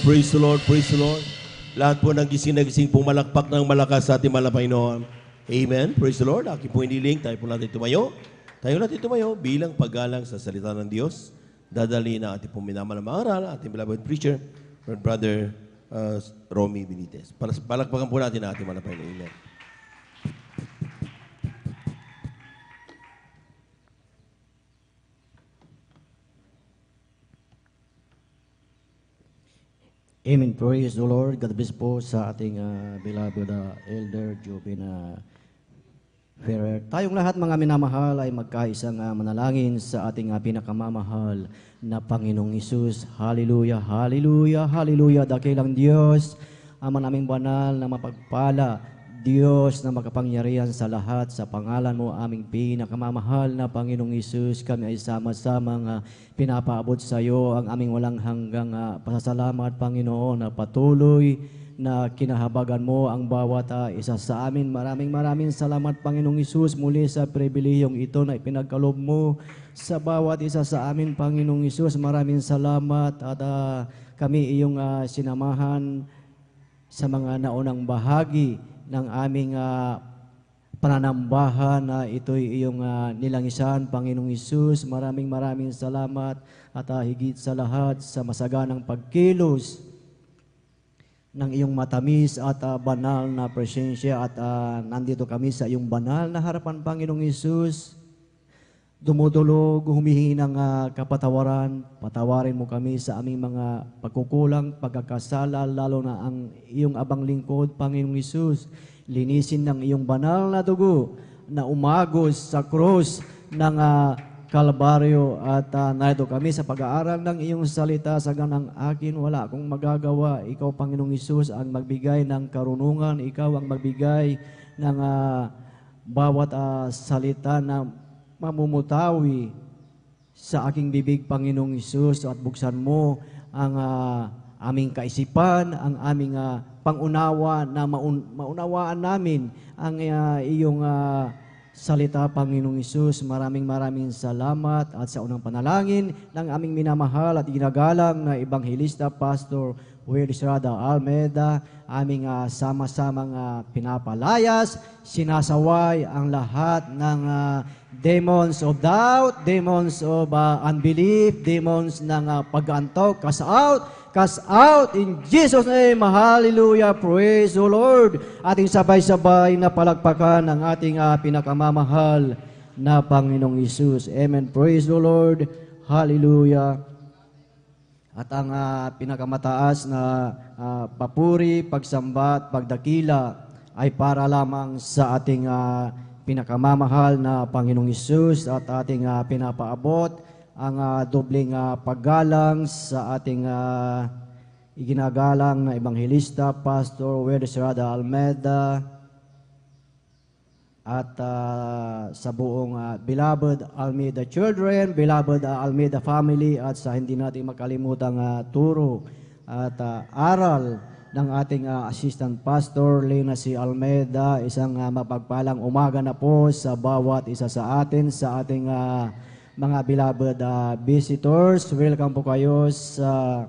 Praise the Lord, praise the Lord. Lahat po ng gising na gising pong malakpak ng malakas sa ating Panginoon. Amen. Praise the Lord. Aking po iniling, tayo po natin tumayo. Tayo natin tumayo bilang paggalang sa salita ng Diyos. Dadali na ating pong minamahal na mangaral, ating beloved preacher, Brother Romy Benitez. Palakpakan po natin ang ating Panginoon. Amen. Amen. Praise the Lord. God bless po sa ating beloved Elder Jobin Ferrer. Tayong lahat mga minamahal ay magkaisang manalangin sa ating pinakamamahal na Panginoong Hesus. Hallelujah, hallelujah, hallelujah. Dakilang Diyos, Ama naming banal na mapagpala, Diyos na makapangyarihan sa lahat, sa pangalan mo aming pinakamamahal na Panginoong Hesus, kami ay sama-samang pinapaabot sa iyo ang aming walang hanggang pasasalamat, Panginoon, na patuloy na kinahabagan mo ang bawat isa sa amin. Maraming salamat, Panginoong Hesus, muli sa pribilehiyong ito na ipinagkaloob mo sa bawat isa sa amin, Panginoong Hesus. Maraming salamat at kami iyong sinamahan sa mga naunang bahagi ng aming pananambahan na ito'y iyong nilangisan, Panginoong Hesus. Maraming salamat at higit sa lahat sa masaganang pagkilos ng iyong matamis at banal na presensya at nandito kami sa iyong banal na harapan, Panginoong Hesus. Dumudulog, humihingi ng kapatawaran. Patawarin mo kami sa aming mga pagkukulang, pagkakasala, lalo na ang iyong abang lingkod, Panginoong Hesus. Linisin ng iyong banal na dugo na umagos sa krus ng Kalbaryo at narito kami sa pag-aaral ng iyong salita. Sa ganang akin, wala akong magagawa. Ikaw, Panginoong Hesus, ang magbigay ng karunungan. Ikaw ang magbigay ng bawat salita na mamumutawi sa aking bibig, Panginoong Hesus, at buksan mo ang aming kaisipan, ang aming pangunawa na maunawaan namin ang iyong salita, Panginoong Hesus. Maraming salamat at sa unang panalangin ng aming minamahal at ginagalang na Ebanghelista Pastor Will Estrada Almeida, aming sama-samang pinapalayas, sinasaway ang lahat ng demons of doubt, demons of unbelief, demons ng pag-antok. Cast out in Jesus' name. Hallelujah. Praise the Lord. Ating sabay-sabay na palakpakan ang ating pinakamamahal na Panginoong Hesus. Amen. Praise the Lord. Hallelujah. At ang pinakamataas na papuri, pagsambat, pagdakila ay para lamang sa ating pinakamamahal na Panginoong Hesus at ating pinapaabot ang dobleng paggalang sa ating iginagalang na Ebanghelista Pastor Will Estrada Almeida at sa buong beloved Almeida children, beloved Almeida family, at sa hindi natin makalimutang turo at aral ng ating assistant pastor Lena C. Almeida. Isang mapagpalang umaga na po sa bawat isa sa atin, sa ating mga beloved visitors. Welcome po kayo sa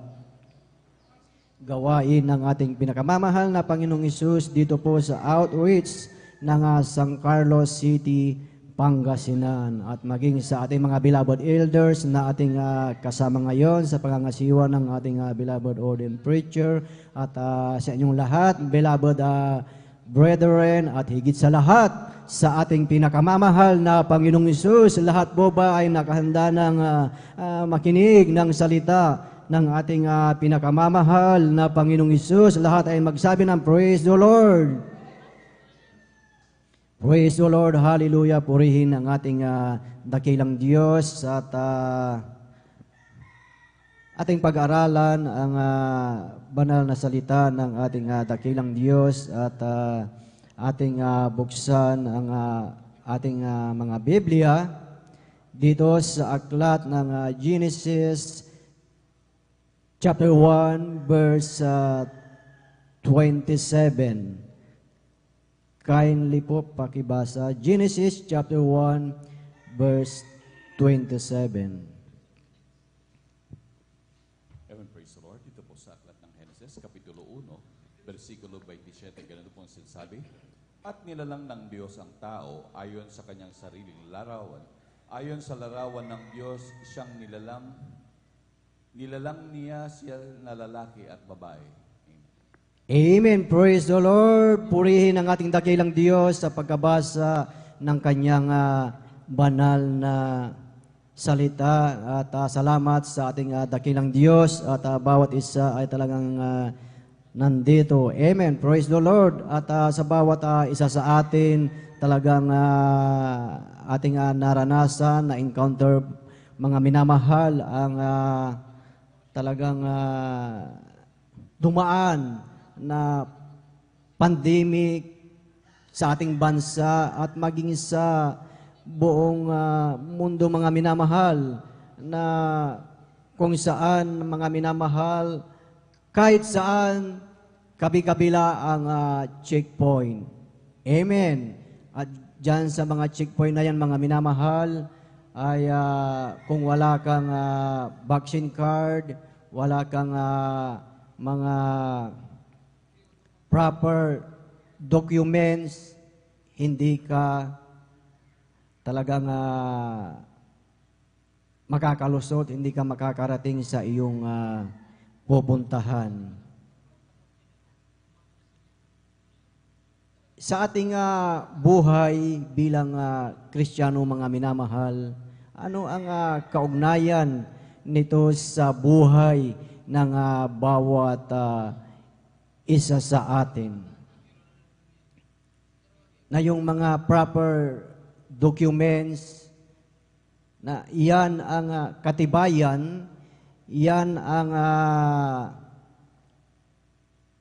gawain ng ating pinakamamahal na Panginoong Hesus dito po sa outreach ng San Carlos City, Pangasinan, at maging sa ating mga beloved elders na ating kasama ngayon sa pangangasiwa ng ating beloved ordained preacher, at sa inyong lahat, beloved brethren, at higit sa lahat sa ating pinakamamahal na Panginoong Hesus. Lahat po ba ay nakahanda ng makinig ng salita ng ating pinakamamahal na Panginoong Hesus? Lahat ay magsabi ng Praise the Lord. Praise the Lord. Hallelujah. Purihin ang ating dakilang Diyos at ating pag-aralan ang banal na salita ng ating dakilang Diyos, at ating buksan ang ating mga Biblia dito sa aklat ng Genesis chapter 1 verse 27. Kindly po pakibasa Genesis chapter 1 verse 27. Praise the Lord. Dito po sa aklat ng Genesis versikulo 27, ganito pong sinasabi, at nilalang ng Diyos ang tao ayon sa kanyang sariling larawan. Ayon sa larawan ng Diyos, siyang nilalang niya siya na lalaki at babae. Amen. Amen. Praise the Lord. Purihin ang ating dakilang Diyos sa pagkabasa ng kanyang banal na salita. At salamat sa ating dakilang Diyos at bawat isa ay talagang nandito. Amen. Praise the Lord. At sa bawat isa sa atin talagang ating naranasan, na-encounter, mga minamahal, ang talagang dumaan na pandemic sa ating bansa at maging sa buong mundo, mga minamahal, na kung saan mga minamahal, kahit saan, kabi-kabila ang checkpoint. Amen. At dyan sa mga checkpoint na yan, mga minamahal, ay kung wala kang vaccine card, wala kang mga proper documents, hindi ka talagang makakalusot, hindi ka makakarating sa iyong pupuntahan. Sa ating buhay bilang Kristiyano, mga minamahal, ano ang kaugnayan nito sa buhay ng bawat isa sa atin? Na yung mga proper documents, na iyan ang katibayan, iyan ang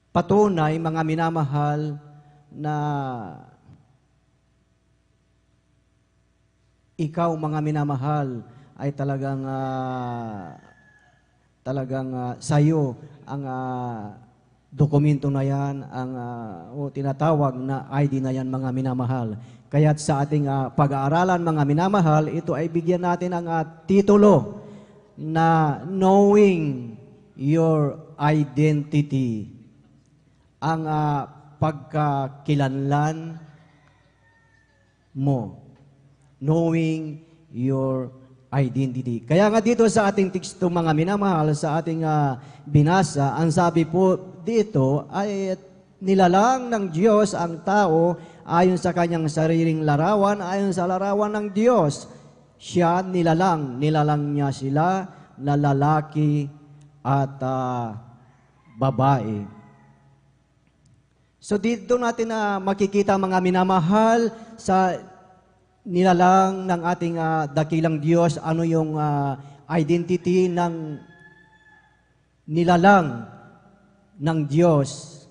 patunay, mga minamahal, na ikaw, mga minamahal, ay talagang sayo ang dokumento na yan, ang tinatawag na ID na yan, mga minamahal. Kaya't sa ating pag-aaralan, mga minamahal, ito ay bigyan natin ang titulo na Knowing Your Identity. Ang pagkakilanlan mo. Knowing your identity. Kaya nga dito sa ating teksto, mga minamahal, sa ating binasa, ang sabi po dito ay nilalang ng Diyos ang tao ayon sa kanyang sariling larawan, ayon sa larawan ng Diyos. Siya nilalang niya sila na lalaki at babae. So dito natin makikita, mga minamahal, sa nilalang ng ating dakilang Diyos, ano yung identity ng nilalang ng Diyos.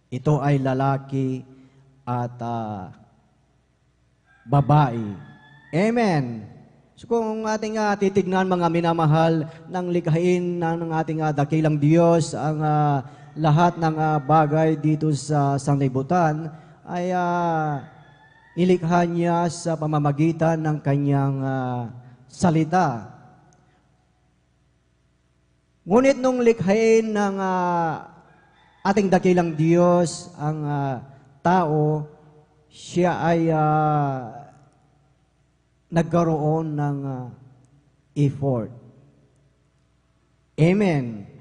Ito ay lalaki at babae. Amen. So kung ating titignan, mga minamahal, ng likhain ng ating dakilang Diyos, ang lahat ng bagay dito sa sanglibutan ay nilikha niya sa pamamagitan ng kanyang salita. Ngunit nung likhain ng ating dakilang Diyos ang tao, siya ay nagkaroon ng effort. Amen.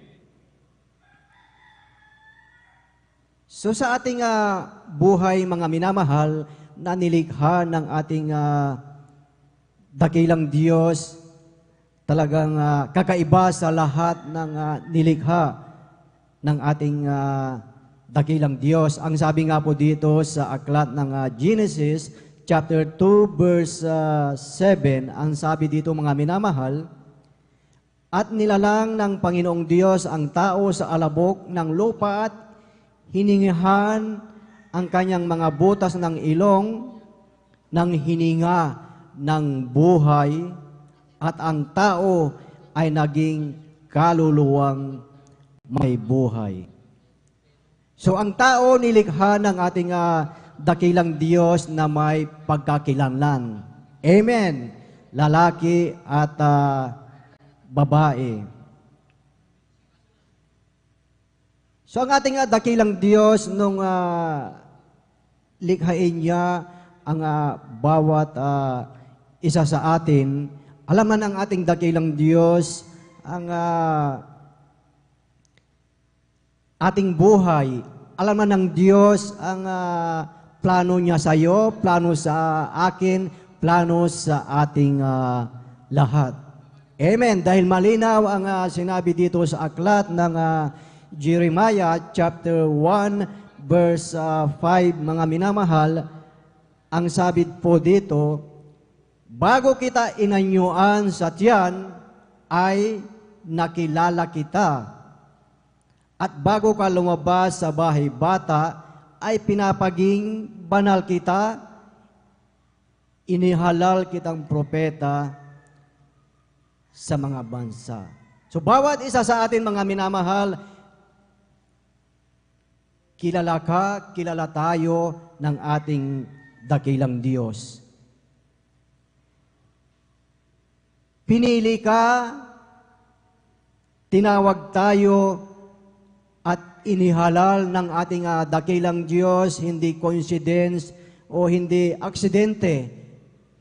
So sa ating buhay, mga minamahal, na nilikha ng ating dakilang Diyos, talagang kakaiba sa lahat ng nilikha ng ating dakilang Diyos. Ang sabi nga po dito sa aklat ng Genesis, chapter 2, verse 7, ang sabi dito, mga minamahal, at nilalang ng Panginoong Diyos ang tao sa alabok ng lupa at hiningihan ang kanyang mga butas ng ilong ng hininga ng buhay, at ang tao ay naging kaluluwang may buhay. So ang tao nilikha ng ating dakilang Diyos na may pagkakilanlan. Amen. Lalaki at babae. So ang ating dakilang Diyos nung likhain niya ang bawat isa sa atin, alam na ng ating dakilang Diyos ang ating buhay. Alam na ng Diyos ang plano niya sa iyo, plano sa akin, plano sa ating lahat. Amen. Dahil malinaw ang sinabi dito sa aklat ng Jeremiah chapter 1 verse 5, mga minamahal, ang sabi po dito, bago kita inanyuan sa tiyan, ay nakilala kita. At bago ka lumabas sa bahay bata, ay pinapaging banal kita, inihalal kitang propeta sa mga bansa. So bawat isa sa atin, mga minamahal, kilala ka, kilala tayo ng ating dakilang Diyos. Pinili ka, tinawag tayo, at inihalal ng ating dakilang Diyos, hindi coincidence o hindi aksidente,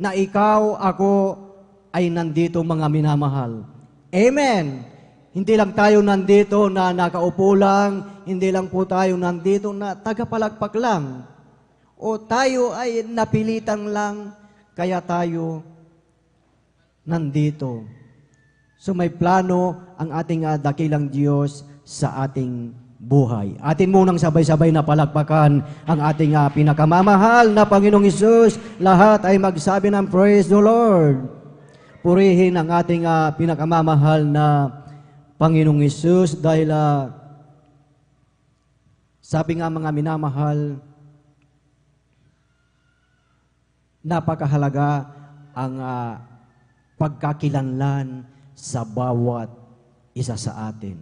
na ikaw, ako, ay nandito, mga minamahal. Amen! Hindi lang tayo nandito na nakaupo lang, hindi lang po tayo nandito na tagapalagpak lang, o tayo ay napilitan lang, kaya tayo nandito. So may plano ang ating dakilang Diyos sa ating buhay. Atin munang sabay-sabay na palakpakan ang ating pinakamamahal na Panginoong Hesus. Lahat ay magsabi ng praise the Lord. Purihin ang ating pinakamamahal na Panginoong Hesus dahil sabi nga, mga minamahal, napakahalaga ang pagkakilanlan sa bawat isa sa atin.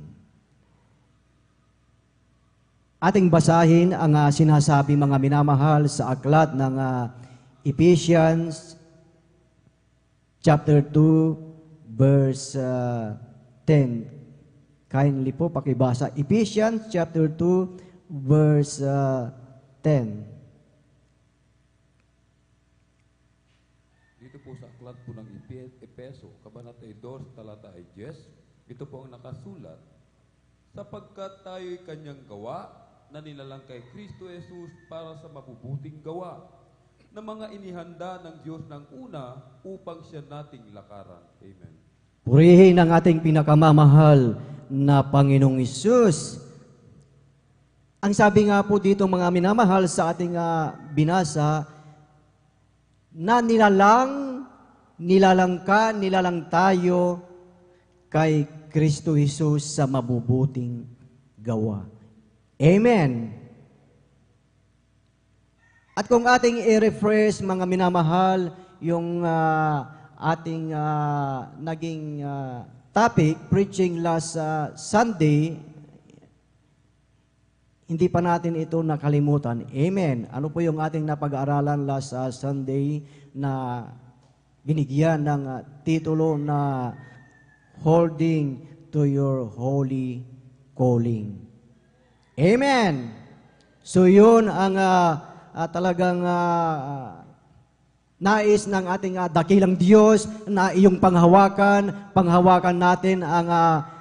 Ating basahin ang sinasabi, mga minamahal, sa aklat ng Ephesians chapter 2 verse 10. Kindly po pakibasa. Ephesians chapter 2 verse 10. Dito po sa aklat po ng Epeso, Kabanata 2, talata 10, ito po ang nakasulat, sapagkat tayo'y kanyang gawa, na nilalang kay Kristo Jesus para sa mabubuting gawa, na mga inihanda ng Diyos ng una upang siya nating lakaran. Amen. Purihin ang ating pinakamamahal na Panginoong Hesus. Ang sabi nga po dito, mga minamahal, sa ating binasa, na nilalang tayo kay Kristo Jesus sa mabubuting gawa. Amen. At kung ating i-refresh, mga minamahal, yung ating naging topic, preaching last Sunday, hindi pa natin ito nakalimutan. Amen. Ano po yung ating napag-aaralan last Sunday na binigyan ng titulo na Holding to Your Holy Calling. Amen. So yun ang talagang nais ng ating dakilang Diyos na iyong panghawakan natin ang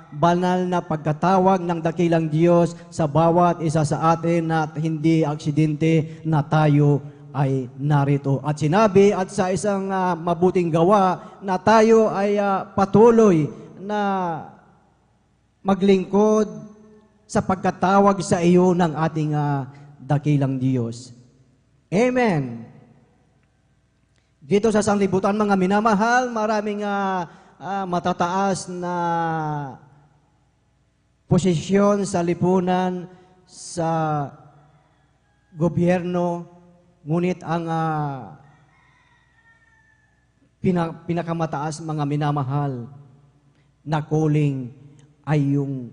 banal na pagkatawag ng dakilang Diyos sa bawat isa sa atin na hindi aksidente na tayo ay narito. At sinabi, at sa isang mabuting gawa na tayo ay patuloy na maglingkod sa pagkatawag sa iyo ng ating dakilang Diyos. Amen. Dito sa sanglibutan, mga minamahal, maraming matataas na posisyon sa lipunan, sa gobyerno, ngunit ang pinakamataas, mga minamahal, na calling ay yung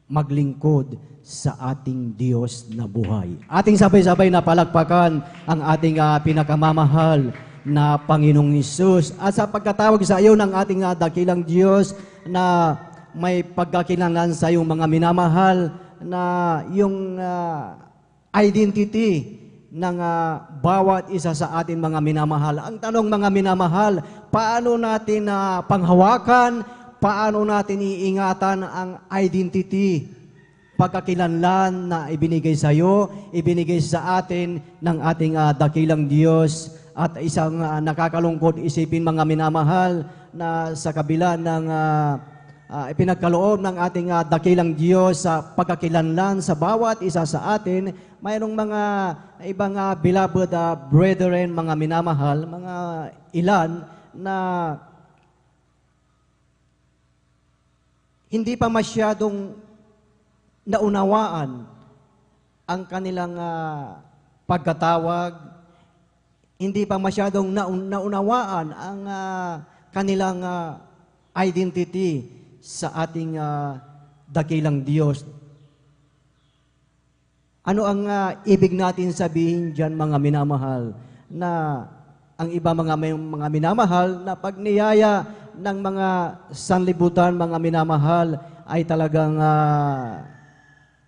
maglingkod sa ating Diyos na buhay. Ating sabay-sabay na palakpakan ang ating pinakamamahal na Panginoong Hesus. At sa pagkatawag sa iyo ng ating dakilang Diyos na may pagkakilanlan sa iyong mga minamahal na yung identity ng bawat isa sa atin mga minamahal. Ang tanong mga minamahal, paano natin panghawakan, paano natin iingatan ang identity, pagkakilanlan na ibinigay sa iyo, ibinigay sa atin ng ating dakilang Diyos. At isang nakakalungkot isipin mga minamahal na sa kabila ng ipinagkaloob ng ating dakilang Diyos sa pagkakilanlan sa bawat isa sa atin, mayroong mga ibang beloved brethren, mga minamahal, mga ilan na hindi pa masyadong naunawaan ang kanilang pagkatawag, hindi pa masyadong naunawaan ang kanilang identity sa ating dakilang Diyos. Ano ang ibig natin sabihin diyan mga minamahal? Na ang iba mga minamahal na pagniyaya ng mga sanlibutan, mga minamahal, ay talagang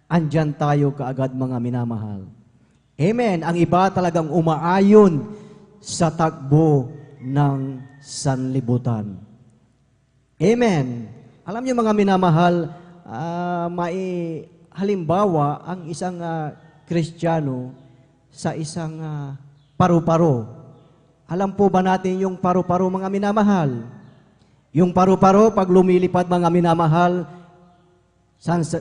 andyan tayo kaagad mga minamahal. Amen. Ang iba talagang umaayon sa takbo ng sanlibutan. Amen. Alam niyo mga minamahal, may halimbawa ang isang Kristiyano sa isang paru-paro. Alam po ba natin yung paru-paro mga minamahal? Yung paru-paro, pag lumilipad mga minamahal,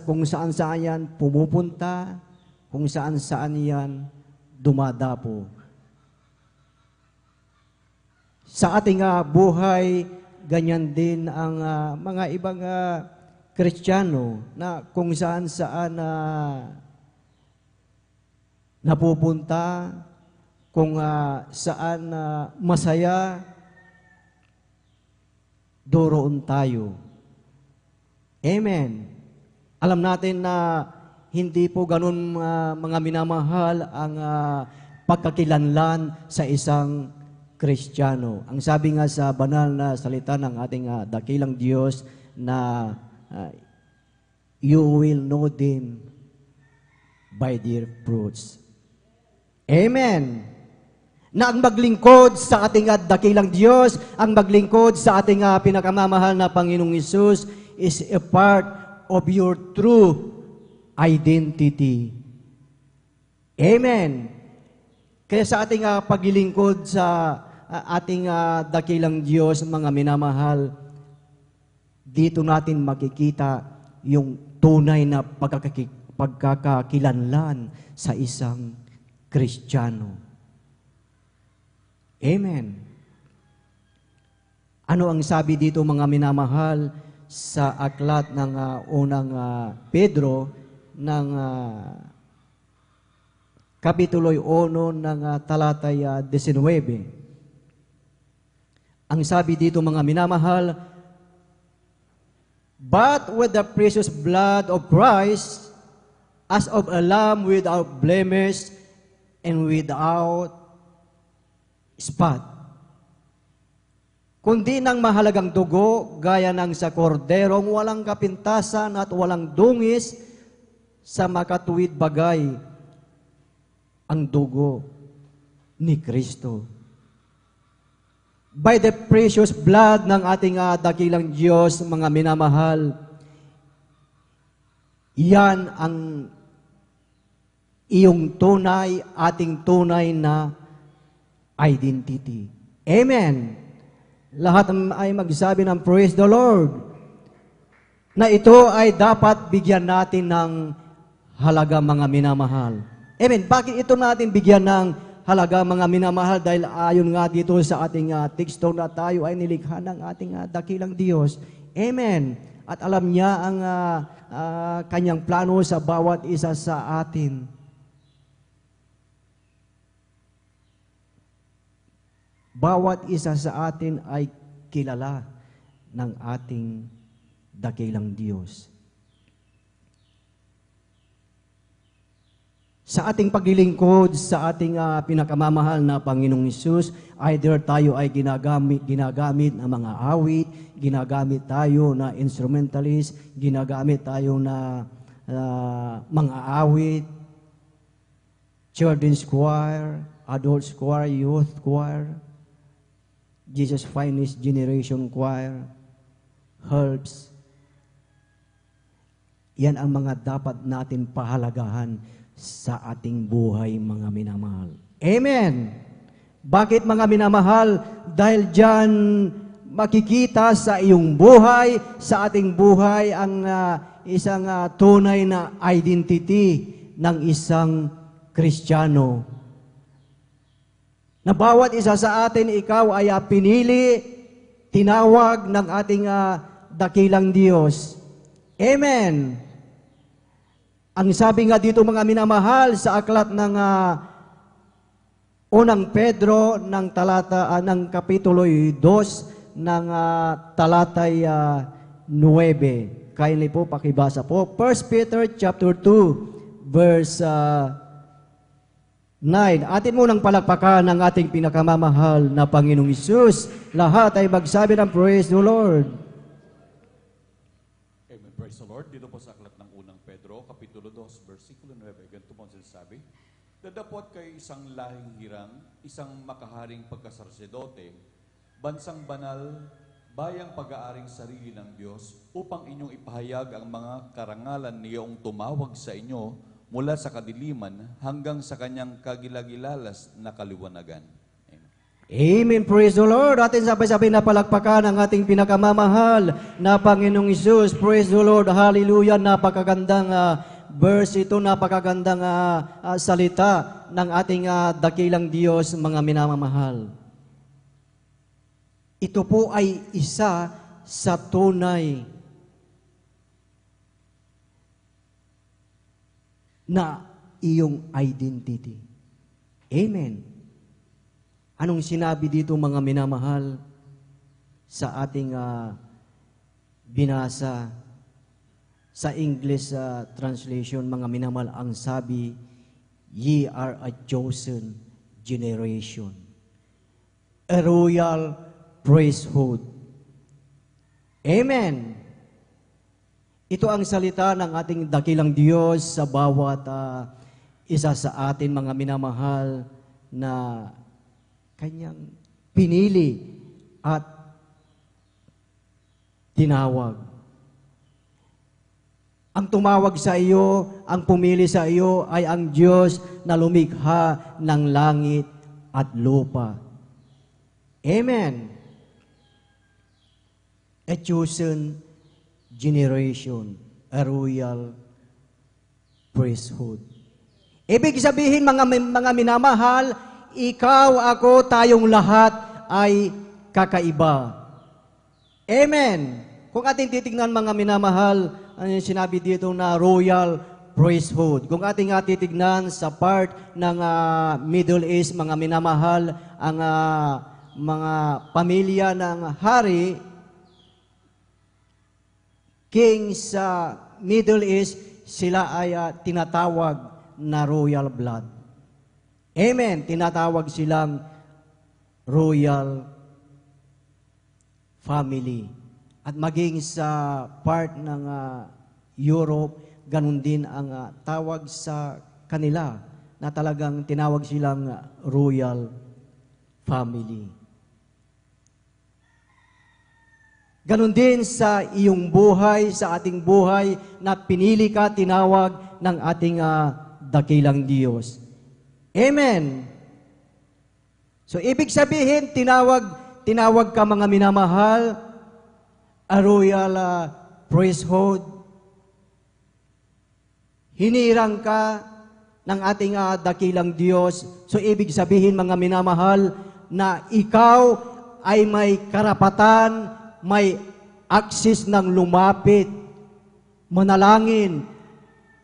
kung saan-saan yan pumupunta, kung saan-saan yan dumadapo. Sa ating buhay, ganyan din ang mga ibang Kristiyano na kung saan-saan napupunta, kung saan masaya, doroon tayo. Amen. Alam natin na hindi po ganun mga minamahal ang pagkakilanlan sa isang Kristiyano. Ang sabi nga sa banal na salita ng ating dakilang Diyos na you will know them by their fruits. Amen. Na ang maglingkod sa ating dakilang Diyos, ang maglingkod sa ating pinakamamahal na Panginoong Hesus is a part of your true identity. Amen. Kaya sa ating paglilingkod sa ating dakilang Diyos, mga minamahal, dito natin makikita yung tunay na pagkakakilanlan sa isang Kristiyano. Amen. Ano ang sabi dito mga minamahal sa aklat ng unang Pedro ng Kapitulo 1 ng talatay 19. Ang sabi dito mga minamahal, but with the precious blood of Christ, as of a lamb without blemish and without spot, kundi ng mahalagang dugo, gaya ng sa korderong walang kapintasan at walang dungis, sa makatuwid bagay, ang dugo ni Kristo. By the precious blood ng ating dakilang Diyos, mga minamahal, yan ang iyong tunay, ating tunay na identity. Amen. Lahat ay magsabi ng praise the Lord, na ito ay dapat bigyan natin ng halaga mga minamahal. Amen. Bakit ito natin bigyan ng halaga mga minamahal? Dahil ayon nga dito sa ating teksto na tayo ay nilikha ng ating dakilang Diyos. Amen. At alam niya ang kanyang plano sa bawat isa sa atin. Bawat isa sa atin ay kilala ng ating dakilang Diyos. Sa ating paglilingkod sa ating pinakamamahal na Panginoong Hesus, either tayo ay ginagamit ng mga awit, ginagamit tayo na instrumentalist, ginagamit tayo na mga awit, children's choir, adults choir, youth choir, Jesus Finest Generation Choir, herbs. Yan ang mga dapat natin pahalagahan sa ating buhay, mga minamahal. Amen! Bakit, mga minamahal? Dahil dyan makikita sa iyong buhay, sa ating buhay, ang isang tunay na identity ng isang Kristiyano. Na bawat isa sa atin, ikaw ay pinili, tinawag ng ating dakilang Diyos. Amen! Ang sabi nga dito, mga minamahal, sa aklat ng unang Pedro ng talata ng kapitulo 2 ng talatay 9. Kindly po pakibasa po. 1 Peter chapter 2 verse 9. Atin munang palakpakan ng ating pinakamamahal na Panginoong Hesus. Lahat ay magsabi ng praise the Lord. Amen. Praise the Lord. Dito po sa aklat ng unang Pedro, kapitulo 2, versikulo 9, ganito po ang sinasabi. Dadapot kay isang lahing hirang, isang makaharing pagkasarsedote, bansang banal, bayang pag-aaring sarili ng Diyos, upang inyong ipahayag ang mga karangalan niyong tumawag sa inyo mula sa kadiliman hanggang sa kanyang kagilagilalas na kaliwanagan. Amen. Amen. Praise the Lord. Atin sabay-sabay na palakpakan ang ating pinakamamahal na Panginoong Hesus. Praise the Lord. Hallelujah. Napakagandang verse ito, napakagandang salita ng ating dakilang Diyos, mga minamamahal. Ito po ay isa sa tunay na iyong identity. Amen. Anong sinabi dito, mga minamahal, sa ating binasa sa English translation, mga minamahal, ang sabi, ye are a chosen generation, a royal priesthood. Amen. Ito ang salita ng ating dakilang Diyos sa bawat isa sa atin, mga minamahal, na Kanyang pinili at tinawag. Ang tumawag sa iyo, ang pumili sa iyo ay ang Diyos na lumikha ng langit at lupa. Amen. A chosen generation, a royal priesthood. Ibig sabihin, mga minamahal, ikaw, ako, tayong lahat ay kakaiba. Amen. Kung ating titignan, mga minamahal, ano yung sinabi dito na royal priesthood. Kung ating titignan sa part ng Middle East, mga minamahal, ang mga pamilya ng hari, king sa Middle East, sila ay tinatawag na royal blood. Amen. Tinatawag silang royal family. At maging sa part ng Europe, ganun din ang tawag sa kanila na talagang tinawag silang royal family. Ganun din sa iyong buhay, sa ating buhay, na pinili ka, tinawag ng ating dakilang Diyos. Amen. So, ibig sabihin, tinawag ka, mga minamahal, a royal priesthood. Hinirang ka ng ating dakilang Diyos. So, ibig sabihin, mga minamahal, na ikaw ay may karapatan, may access ng lumapit, manalangin,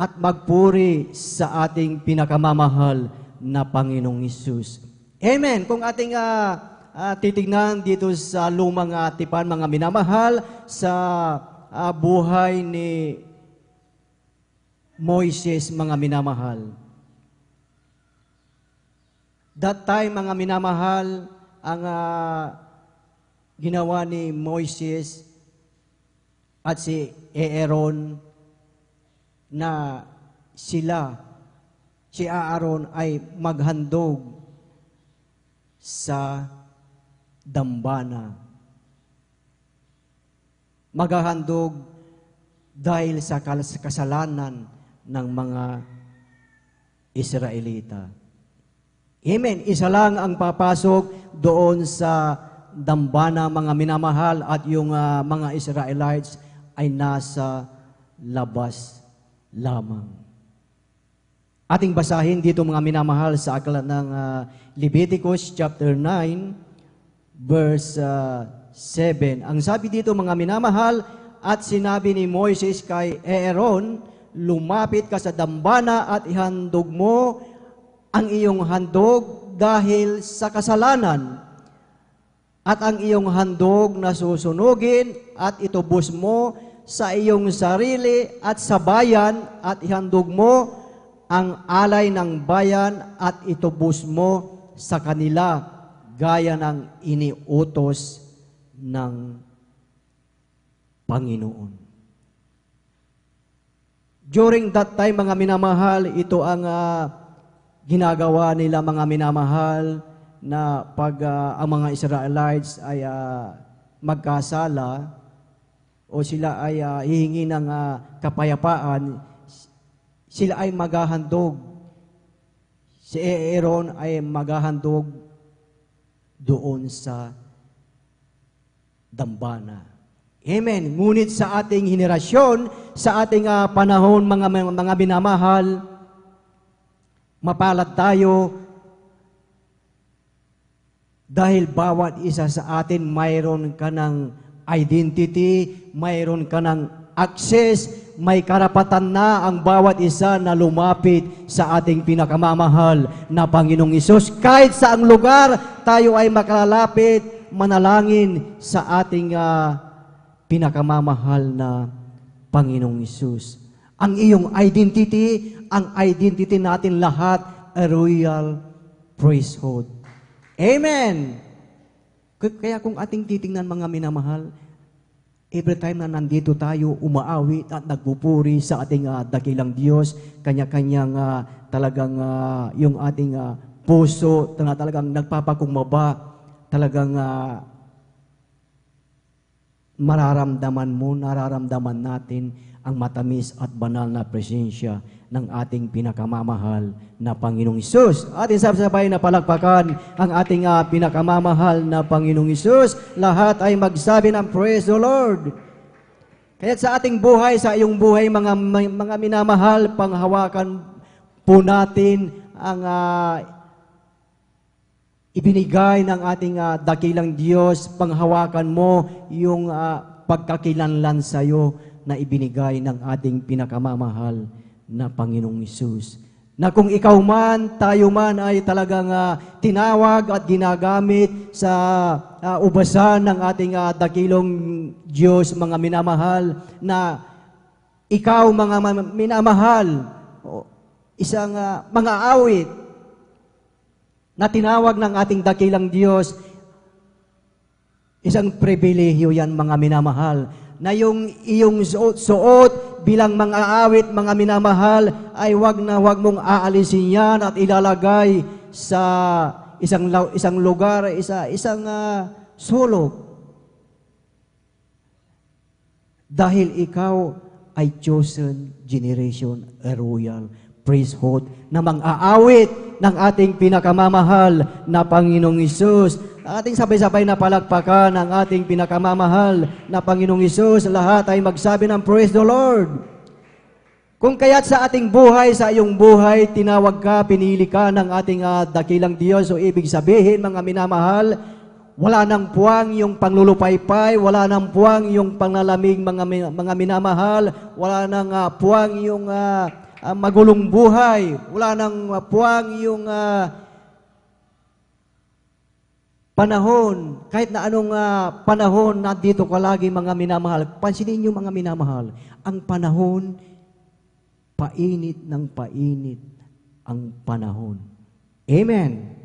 at magpuri sa ating pinakamamahal na Panginoong Hesus. Amen. Kung ating titignan dito sa lumang tipan, mga minamahal, sa buhay ni Moises, mga minamahal. That time, mga minamahal, ang ginawa ni Moises at si Aaron, na si Aaron ay maghandog sa dambana. Maghahandog dahil sa kasalanan ng mga Israelita. Amen. Isa lang ang papasok doon sa dambana, mga minamahal, at yung mga Israelites ay nasa labas lamang. Ating basahin dito, mga minamahal, sa aklat ng Leviticus chapter 9 verse 7. Ang sabi dito, mga minamahal, at sinabi ni Moises kay Aaron, lumapit ka sa dambana at ihandog mo ang iyong handog dahil sa kasalanan, at ang iyong handog na susunugin at itubos mo sa iyong sarili at sa bayan, at ihandog mo ang alay ng bayan at itubos mo sa kanila gaya ng iniutos ng Panginoon. During that time, mga minamahal, ito ang ginagawa nila, mga minamahal, na pag ang mga Israelites ay magkasala o sila ay hihingi ng kapayapaan, sila ay maghahandog. Si Aaron ay maghahandog doon sa dambana. Amen. Ngunit sa ating henerasyon, sa ating panahon, mga minamahal, mapalad tayo dahil bawat isa sa atin mayroon ka ng identity, mayroon ka ng access, may karapatan na ang bawat isa na lumapit sa ating pinakamamahal na Panginoong Hesus. Kahit saang lugar tayo ay makalalapit, manalangin sa ating pinakamamahal na Panginoong Hesus. Ang iyong identity, ang identity natin lahat, a royal priesthood. Amen! Kaya kung ating titingnan, mga minamahal, every time na nandito tayo, umaawit at nagpupuri sa ating dakilang Diyos, kanya-kanyang talagang yung ating puso, talagang nagpapakumbaba, talagang nararamdaman natin ang matamis at banal na presensya ng ating pinakamamahal na Panginoong Hesus. Ating sabay na palakpakan ang ating pinakamamahal na Panginoong Hesus. Lahat ay magsabi ng praise the Lord. Kaya sa ating buhay, sa iyong buhay, mga minamahal, panghawakan po natin ang ibinigay ng ating dakilang Diyos. Panghawakan mo yung pagkakilanlan sa iyo na ibinigay ng ating pinakamamahal na Panginoong Hesus. Na kung ikaw man, tayo man ay talagang tinawag at ginagamit sa ubasan ng ating dakilong Diyos, mga minamahal, na ikaw, mga minamahal, isang mga awit na tinawag ng ating dakilang Diyos, isang pribilehiyo yan, mga minamahal, na yung iyong suot bilang mga awit, mga minamahal, ay wag mong aalisin yan at ilalagay sa isang lugar, isang sulok. Dahil ikaw ay chosen generation, a royal priesthood, na mang-aawit ng ating pinakamamahal na Panginoong Hesus. Ating sabay-sabay na palakpakan ang ating pinakamamahal na Panginoong Hesus. Lahat ay magsabi ng praise the Lord. Kung kaya't sa ating buhay, sa iyong buhay, tinawag ka, pinili ka ng ating dakilang Diyos. So ibig sabihin, mga minamahal, wala nang puwang yung panglulupaypay, wala nang puwang yung panglalamig, mga minamahal, wala nang puwang yung magulong buhay, wala nang puwang yung panahon, kahit na anong panahon, nandito ka lagi, mga minamahal. Pansinin niyo, mga minamahal, ang panahon, painit ng painit ang panahon. Amen.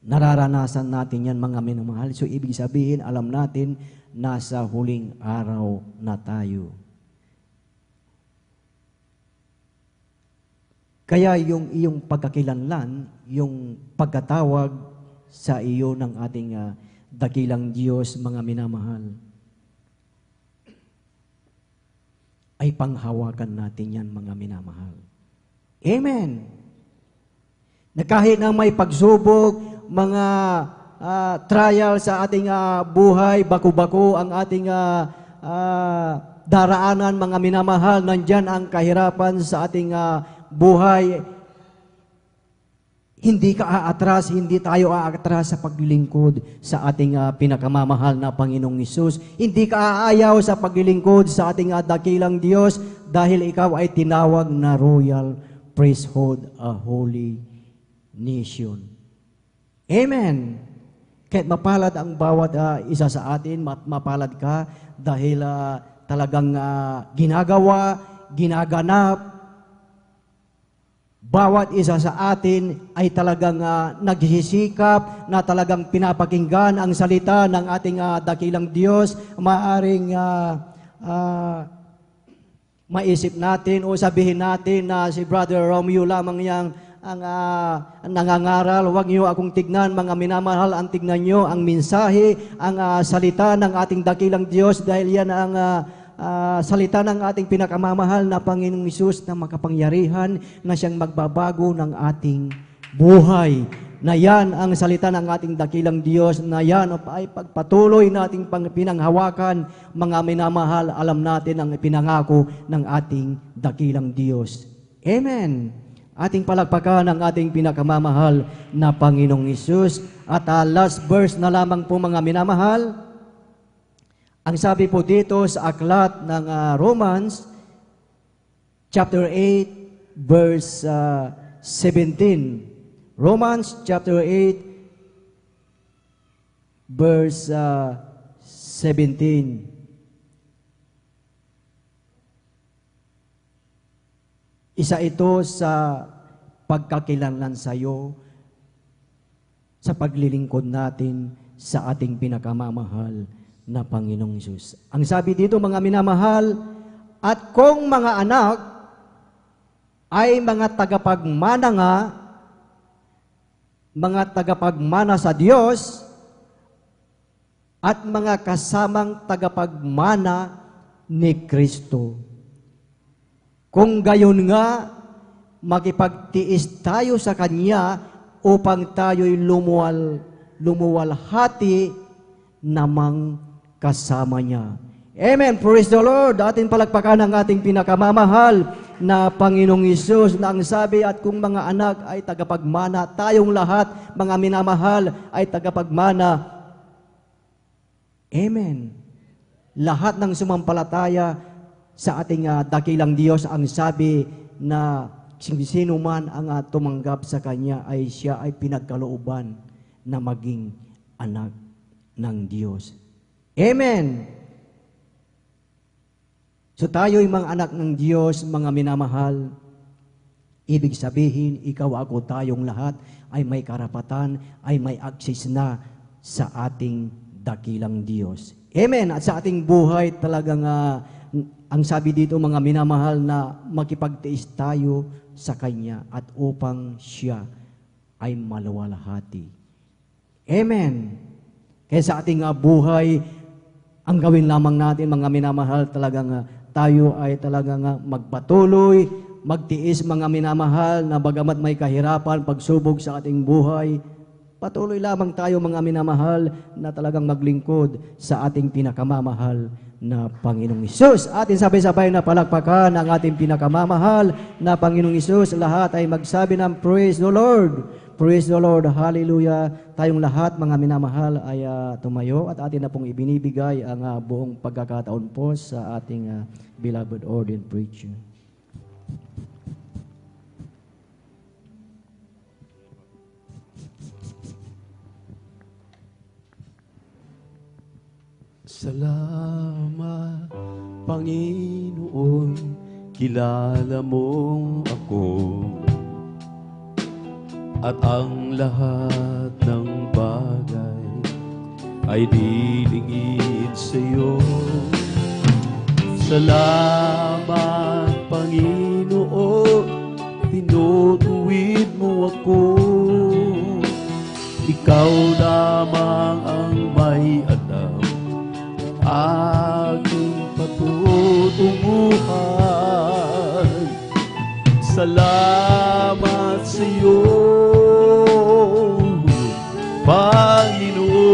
Nararanasan natin yan, mga minamahal. So, ibig sabihin, alam natin, nasa huling araw na tayo. Kaya yung iyong pagkakilanlan, yung pagkatawag sa iyo ng ating dakilang Diyos, mga minamahal, ay panghawakan natin yan, mga minamahal. Amen. Na kahit na may pagsubok, mga trial sa ating buhay, bako-bako ang ating daraanan, mga minamahal, nandyan ang kahirapan sa ating buhay. Hindi ka aatras, hindi tayo aatras sa paglilingkod sa ating pinakamamahal na Panginoong Hesus. Hindi ka aayaw sa paglilingkod sa ating dakilang Diyos dahil ikaw ay tinawag na royal priesthood, a holy nation. Amen. Kahit mapalad ang bawat isa sa atin, mapalad ka dahil talagang ginagawa, ginaganap, bawat isa sa atin ay talagang nagsisikap na talagang pinapakinggan ang salita ng ating dakilang Diyos. Maaring maisip natin o sabihin natin na si Brother Romeo lamang yang ang nangangaral. Huwag niyo akong tignan, mga minamahal, ang tignan niyo ang mensahe, ang salita ng ating dakilang Diyos, dahil yan ang salita ng ating pinakamamahal na Panginoong Hesus na makapangyarihan na siyang magbabago ng ating buhay. Na yan ang salita ng ating dakilang Diyos, na yan ay pagpatuloy nating pinanghawakan, mga minamahal, alam natin ang pinangako ng ating dakilang Diyos. Amen. Ating palakpakan ang ating pinakamamahal na Panginoong Hesus. At last verse na lamang po, mga minamahal. Ang sabi po dito sa aklat ng Romans, chapter 8, verse 17. Romans chapter 8, verse 17. Isa ito sa pagkakilanlan sa iyo, sa paglilingkod natin sa ating pinakamamahal na Panginoong Hesus. Ang sabi dito, mga minamahal, at kung mga anak ay mga tagapagmana nga, mga tagapagmana sa Diyos, at mga kasamang tagapagmana ni Kristo. Kung gayon nga, makipagtiis tayo sa Kanya upang tayo'y lumuwalhati namang kasama niya. Amen. Praise the Lord. Ating palakpakan ang ating pinakamamahal na Panginoong Hesus, na ang sabi, at kung mga anak ay tagapagmana, tayong lahat, mga minamahal, ay tagapagmana. Amen. Lahat ng sumampalataya sa ating dakilang Diyos, ang sabi na sino man ang tumanggap sa Kanya ay siya ay pinagkalooban na maging anak ng Diyos. Amen! So tayo'y mga anak ng Diyos, mga minamahal. Ibig sabihin, ikaw, ako, tayong lahat ay may karapatan, ay may access na sa ating dakilang Diyos. Amen! At sa ating buhay talagang ang sabi dito, mga minamahal, na makipagtiis tayo sa Kanya at upang siya ay maluwalhati. Amen. Kaya sa ating buhay, ang gawin lamang natin, mga minamahal, talagang tayo ay talagang magpatuloy, magtiis, mga minamahal, na bagamat may kahirapan, pagsubok sa ating buhay, patuloy lamang tayo, mga minamahal, na talagang maglingkod sa ating pinakamamahal na Panginoong Hesus. Atin sabay-sabay na palakpakan ang ating pinakamamahal na Panginoong Hesus. Lahat ay magsabi ng praise the Lord. Praise the Lord. Hallelujah. Tayong lahat, mga minamahal, ay tumayo at atin na pong ibinibigay ang buong pagkakataon po sa ating beloved ordained preacher. Salamat, Panginoon, kilala mong ako, at ang lahat ng bagay ay dilingid sa iyo. Salamat, Panginoon, tinutuwid mo ako. Ikaw lamang ang may alam, aking patutunguhan. Salamat sa iyo, Panginoon.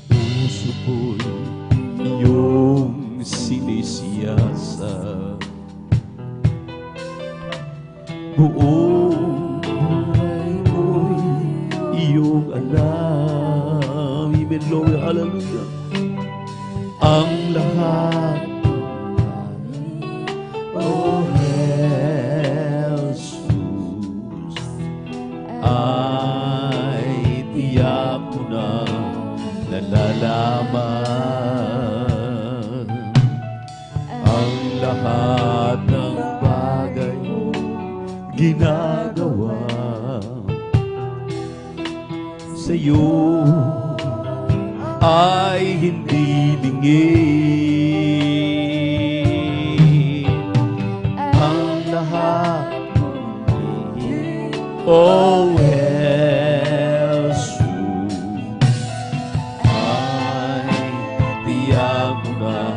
Puso ko'y iyong sinisiyasat, buong buhay mo'y iyong alam. Amen, Lord, hallelujah. Ang lahat, oh Jesus, ay tiyak ko na nalalaman. Ang lahat ng bagay ginagawa sa'yo ay hindi lingid. Ang lahat, oh Jesus, ay tiyak na.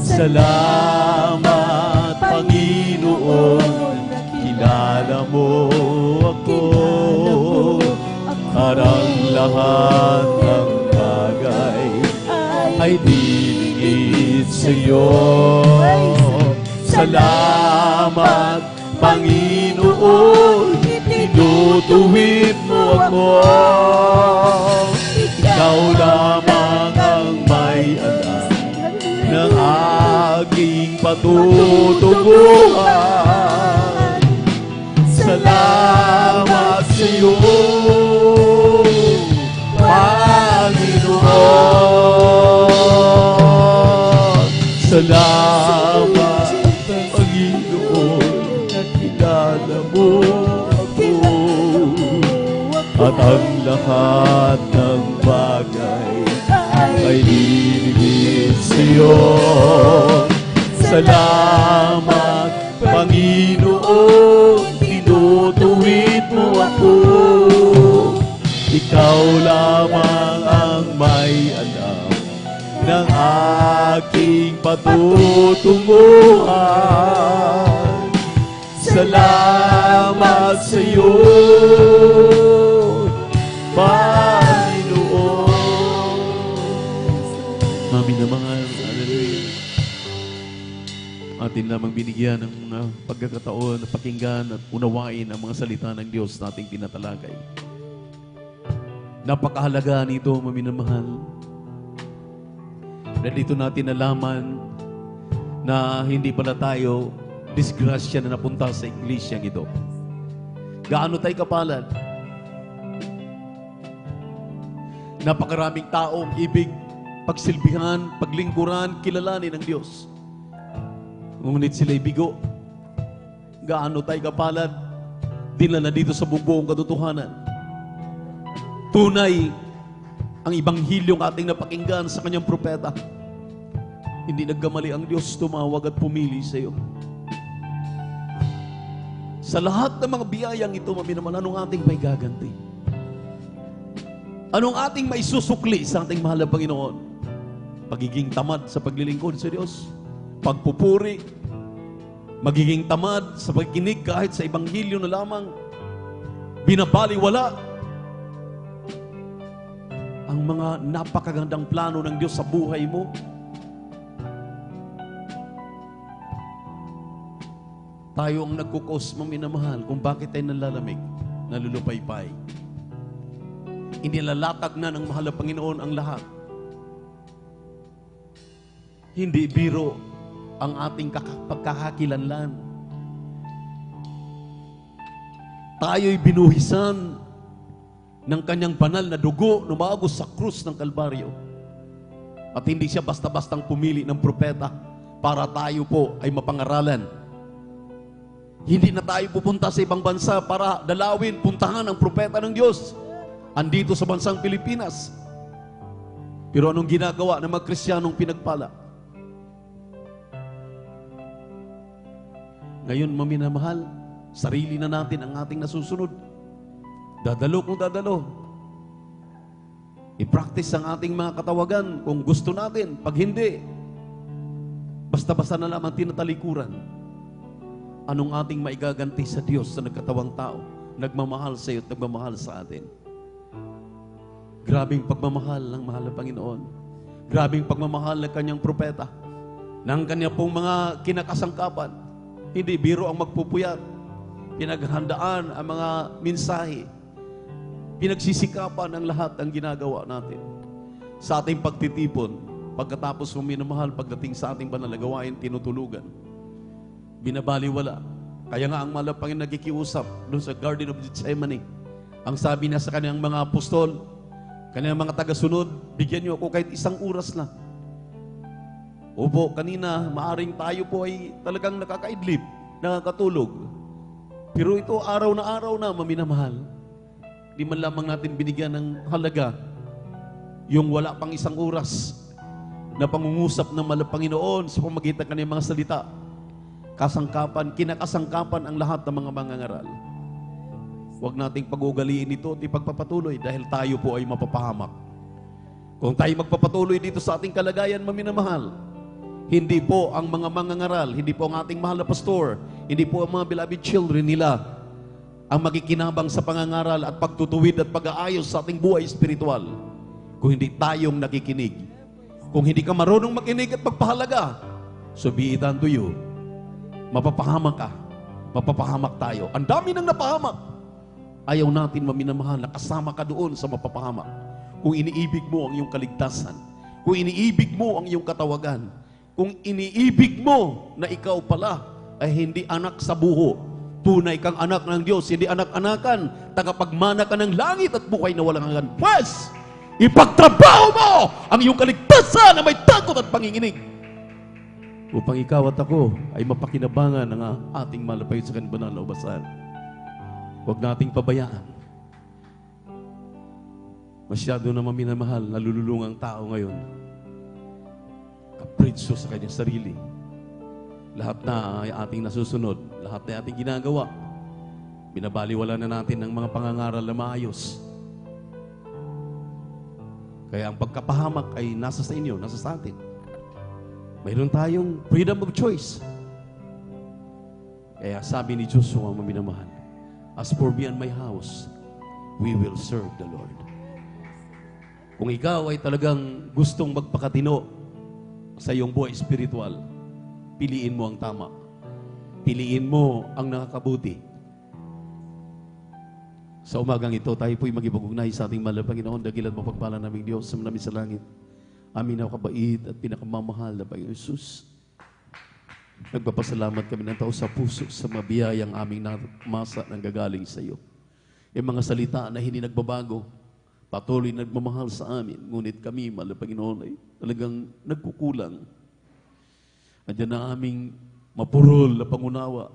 Salamat, Panginoon, kilala mo ako. Parang lahat ng bagay ay dilingid sa'yo. Salamat, Panginoon, tinutuwid mo ako. Ikaw lamang ang may alam ng aking patutunguhan. Salamat sa iyo, Panginoon. Salamat, Panginoon, nakilala mo ako. At ang lahat ng bagay ay lilingid sa iyo. Salamat, Panginoon, tinutuwid mo ako. Ikaw lamang ang may alam ng aking patutunguhan. Salamat sa iyo, Panginoon. Mami na mga hallelujah. Atin lamang binigyan ng mga pagkakataon na pakinggan at unawain ang mga salita ng Diyos na ating tinatalakay. Napakahalaga nito, mami na mahal. Na dito natin nalaman na hindi pala tayo disgrasya na napunta sa iglesyang ito. Gaano tayo kapalad? Napakaraming taong ibig pagsilbihan, paglingkuran, kilalanin ng Diyos. Ngunit sila'y bigo. Gaano tayo kapalad? Dinala dito sa buong katotohanan. Tunay ang ibanghilyong ating napakinggan sa kanyang propeta. Hindi nagkamali ang Diyos, tumawag at pumili sa iyo. Sa lahat ng mga biyayang ito, mami naman, anong ating may gaganti? Anong ating may susukli sa ating mahal na Panginoon? Pagiging tamad sa paglilingkod sa Diyos, pagpupuri, magiging tamad sa pagkinig kahit sa Ebanghelyo na lamang, binabaliwala ang mga napakagandang plano ng Diyos sa buhay mo. Tayo ang nagkukos, mami na mahal, kung bakit tayo nalalamig, nalulupaypay. Inilalatag na ng mahal na Panginoon ang lahat. Hindi biro ang ating pagkakakilanlan. Tayo'y binuhisan ng kanyang banal na dugo lumagos sa krus ng Kalbaryo. At hindi siya basta-bastang pumili ng propeta para tayo po ay mapangaralan. Hindi na tayo pupunta sa ibang bansa para dalawin, puntahan ang propeta ng Diyos. Andito sa bansang Pilipinas. Pero anong ginagawa ng mga Kristiyanong pinagpala? Ngayon, maminamahal, sarili na natin ang ating nasusunod. Dadalo kung dadalo. I-practice ang ating mga katawagan kung gusto natin. Pag hindi, basta-basta na lamang tinatalikuran. Anong ating maigaganti sa Diyos sa nagkatawang tao? Nagmamahal sa iyo at nagmamahal sa atin. Grabing pagmamahal ng mahal na Panginoon. Grabing pagmamahal ng kanyang propeta. Ng kanya pong mga kinakasangkapan. Hindi biro ang magpupuyat. Pinaghandaan ang mga mensahe. Pinagsisikapan ang lahat ng ginagawa natin. Sa ating pagtitipon, pagkatapos ng minamahal, pagdating sa ating banal na gawain, tinutulugan. Binabaliwala. Kaya nga ang mahal na Panginoon nagkikiusap doon sa Garden of Gethsemane. Ang sabi niya sa kanyang mga apostol, kanyang mga tagasunod, bigyan niyo ako kahit 1 oras na. Opo, kanina, maaring tayo po ay talagang nakakaidlip, nakakatulog. Pero ito, araw na maminamahal. Di man lamang natin binigyan ng halaga yung wala pang 1 oras na pangungusap ng mahal na Panginoon sa pamagitan kanyang mga salita. Kasangkapan, kinakasangkapan ang lahat ng mga mangangaral. Huwag nating pag-ugaliin ito at ipagpapatuloy dahil tayo po ay mapapahamak. Kung tayo magpapatuloy dito sa ating kalagayan, maminamahal, hindi po ang mga mangangaral, hindi po ang ating mahal na pastor, hindi po ang mga beloved children nila ang magikinabang sa pangangaral at pagtutuwid at pag-aayos sa ating buhay espiritual. Kung hindi tayong nakikinig, kung hindi ka marunong makinig at magpahalaga, so be it unto you, mapapahamak ka, mapapahamak tayo. Ang dami nang napahamak. Ayaw natin maminamahal na kasama ka doon sa mapapahamak. Kung iniibig mo ang iyong kaligtasan, kung iniibig mo ang iyong katawagan, kung iniibig mo na ikaw pala ay hindi anak sa buho, tunay kang anak ng Diyos, hindi anak-anakan, tagapagmana ka ng langit at buhay na walang hanggan. Pues, ipagtrabaho mo ang iyong kaligtasan na may takot at panginginig upang ikaw at ako ay mapakinabangan ng ating malapay sa kanyang banal na ubasan. Huwag nating pabayaan. Masyado na maminamahal, nalululungang tao ngayon. Kapritsyo sa kanyang sarili. Lahat na ay ating nasusunod, lahat na ating ginagawa. Binabaliwala na natin ang mga pangangaral na maayos. Kaya ang pagkapahamak ay nasa sa inyo, nasa sa atin. Mayroon tayong freedom of choice. Kaya sabi ni Joshua, maminamahal, as for me and my house, we will serve the Lord. Kung ikaw ay talagang gustong magpakatino sa iyong buhay espiritual, piliin mo ang tama. Piliin mo ang nakakabuti. Sa umagang ito, tayo po'y mag-ipagugnay sa ating mahal na Panginoon, dakilan mapagpala naming Diyos sa namin sa langit. Amin na kabait at pinakamamahal na Panginoon Jesus. Nagpapasalamat kami ng tao sa puso sa mga biyayang aming namasa ng gagaling sa iyo. Yung mga salita na hindi nagbabago, patuloy nagmamahal sa amin. Ngunit kami, mahal na Panginoon, ay talagang nagkukulang. Andiyan na aming mapurol na pangunawa.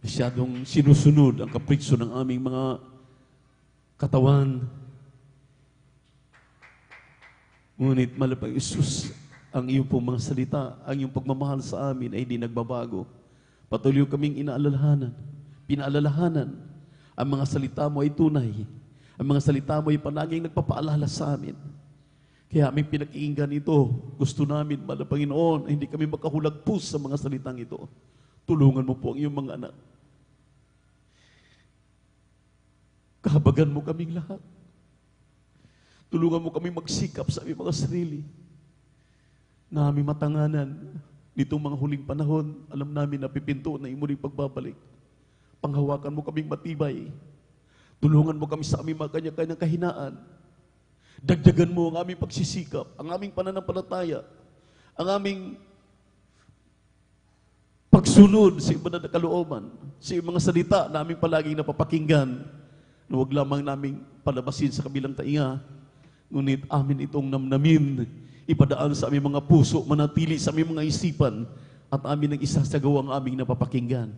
Masyadong sinusunod ang kapritsyo ng aming mga katawan. Ngunit, mahal na Panginoon Jesus, ang iyong pong mga salita, ang iyong pagmamahal sa amin ay hindi nagbabago. Patuloy kaming inaalalahanan, pinaalalahanan. Ang mga salita mo ay tunay. Ang mga salita mo ay palaging nagpapaalala sa amin. Kaya aming pinag-iinggan ito. Gusto namin, mahal na Panginoon, ay hindi kami makahulagpos sa mga salitang ito. Tulungan mo po ang iyong mga anak. Kahabagan mo kaming lahat. Tulungan mo kami magsikap sa aming mga sarili na aming matanganan nitong mga huling panahon. Alam namin na pipinto na imuling pagbabalik. Panghawakan mo kaming matibay. Tulungan mo kami sa aming mga kanya-kanyang kahinaan. Dagdagan mo ang aming pagsisikap, ang aming pananampalataya, ang aming pagsunod sa iba na kalooban, sa mga salita na aming palaging napapakinggan, na huwag lamang naming palabasin sa kabilang tainga, ngunit amin itong namnamin, ipadaan sa aming mga puso, manatili sa aming mga isipan, at amin ang isasagawa ang aming napapakinggan.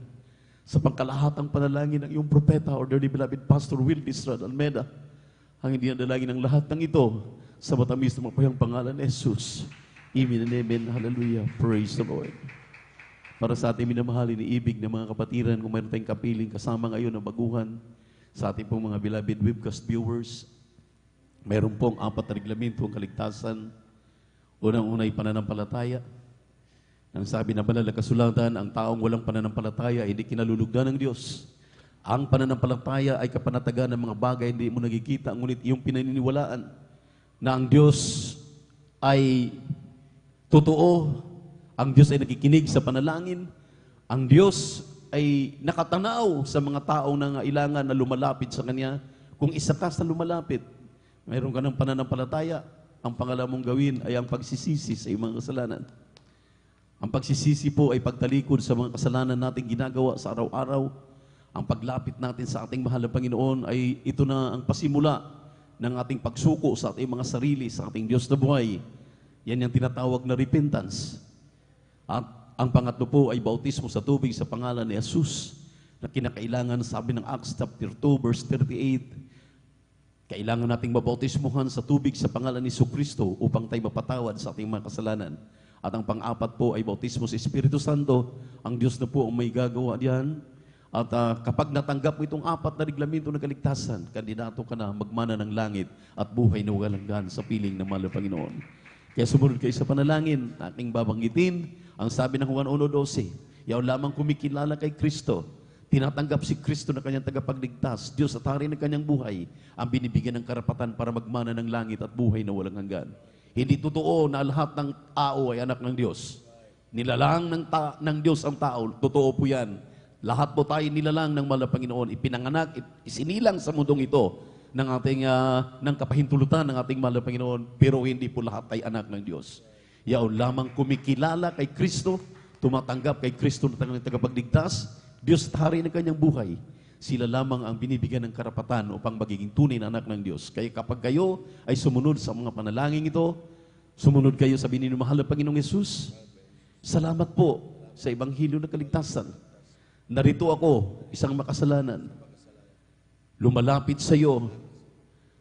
Sa pangkalahatang panalangin ng iyong propeta, or dearly beloved Pastor Will Distrad Almeda, ang hindi nadalangin ng lahat ng ito, sa matamis na mapayang pangalan ni Jesus. Amen and amen. Hallelujah. Praise the Lord. Para sa ating minamahal, iniibig ng mga kapatiran, kung mayroon tayong kapiling kasama ngayon na baguhan, sa ating pong mga beloved webcast viewers, mayroon pong 4 na reglamento ang kaligtasan. Unang-unay pananampalataya. Ang sabi ng banal na kasulatan, ang taong walang pananampalataya ay hindi kinalulugdan ng Diyos. Ang pananampalataya ay kapanatagan ng mga bagay hindi mo nagkikita, ngunit iyong pinaniniwalaan na ang Diyos ay totoo, ang Diyos ay nakikinig sa panalangin, ang Diyos ay nakatanaw sa mga taong nangailangan na lumalapit sa Kanya. Kung isa ka sa lumalapit, mayroon ka ng pananampalataya, ang pangalawa mong gawin ay ang pagsisisi sa iyong mga kasalanan. Ang pagsisisi po ay pagtalikod sa mga kasalanan natin ginagawa sa araw-araw. Ang paglapit natin sa ating mahal na Panginoon ay ito na ang pasimula ng ating pagsuko sa ating mga sarili, sa ating Diyos na buhay. Yan yung tinatawag na repentance. At ang pangatlo po ay bautismo sa tubig sa pangalan ni Jesus na kinakailangan, sabi ng Acts chapter 2 verse 38, kailangan nating mabautismuhan sa tubig sa pangalan ni Jesucristo upang tayo mapatawad sa ating mga kasalanan. At ang pang-apat po ay bautismo sa Espiritu Santo. Ang Diyos na po ang may gagawa diyan. At kapag natanggap mo itong 4 na reglamento ng kaligtasan, kandidato ka na magmana ng langit at buhay na walang hanggan sa piling ng mahal na Panginoon. Kaya sumunod kayo sa panalangin, ating babanggitin ang sabi ng Juan 1:12, yaw lamang kumikilala kay Kristo, tinatanggap si Kristo na kanyang tagapagligtas, Diyos at hari ng kanyang buhay, ang binibigyan ng karapatan para magmana ng langit at buhay na walang hanggan. Hindi totoo na lahat ng tao ay anak ng Diyos. Nilalang ng Diyos ang tao, totoo po yan. Lahat po tayo nilalang ng mahal na Panginoon, ipinanganak, isinilang sa mundong ito ng ating ng kapahintulutan ng ating mahal na Panginoon, pero hindi po lahat ay anak ng Diyos. Yaon lamang kumikilala kay Kristo, tumatanggap kay Kristo na tagapagligtas, Diyos at hari ng kanyang buhay. Sila lamang ang binibigyan ng karapatan upang magiging tunay na anak ng Diyos. Kaya kapag kayo ay sumunod sa mga panalangin ito, sumunod kayo sa minamahal na Panginoong Yesus, salamat po sa Ebanghelyo ng kaligtasan. Narito ako, isang makasalanan, lumalapit sa iyo.